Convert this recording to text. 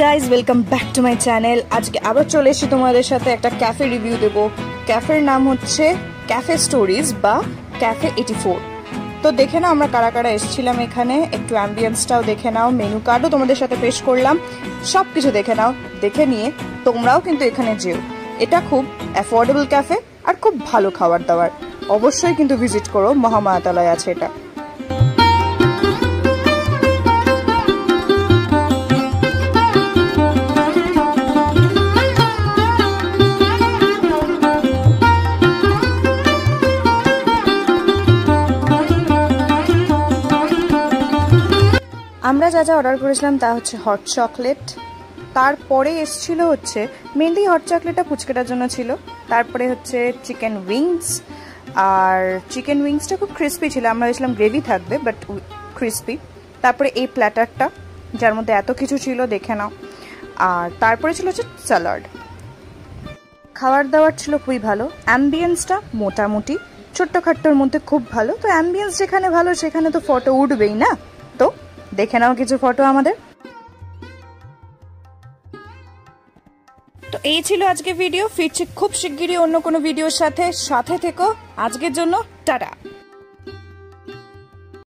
Guys welcome back to my channel. আজকে আবার চলে এসেছি তোমাদের সাথে একটা ক্যাফে রিভিউ দেবো। ক্যাফের নাম হচ্ছে ক্যাফে স্টোরিজ বা ক্যাফে 84। তো দেখে নাও আমরা কারা কারা এসেছিলাম এখানে, একটু অ্যাম্বিয়েন্সটাও দেখে নাও, মেনু কার্ডও তোমাদের সাথে পেশ করলাম, সব কিছু দেখে নাও। দেখে নিয়ে তোমরাও কিন্তু এখানে যেও। এটা খুব অ্যাফোর্ডেবল ক্যাফে আর খুব ভালো খাবার দাবার। অবশ্যই কিন্তু ভিজিট করো, মহামায়াতলায় আছে এটা। আমরা যা যা অর্ডার করেছিলাম তা হচ্ছে হট চকলেট, তারপরে এসেছিল হচ্ছে মেনলি হট চকলেটটা পুচকেটার জন্য ছিল, তারপরে হচ্ছে চিকেন উইংস, আর চিকেন উইংসটা খুব ক্রিস্পি ছিল, আমরা ভেবেছিলাম গ্রেভি থাকবে বাট ক্রিস্পি। তারপরে এই প্ল্যাটারটা যার মধ্যে এত কিছু ছিল দেখে নাও, আর তারপরে ছিল হচ্ছে স্যালাড। খাবার দাবার ছিল খুবই ভালো, অ্যাম্বিয়েন্সটা মোটামুটি ছোট্টখাট্টোর মধ্যে খুব ভালো। তো অ্যাম্বিয়েন্স যেখানে ভালো সেখানে তো ফটো উঠবেই না, তো দেখে নাও কিছু ফটো আমাদের। তো এই ছিল আজকে ভিডিও, ফিরছি খুব শিগগিরই অন্য কোনো ভিডিওর সাথে থেকো। আজকের জন্য টাটা।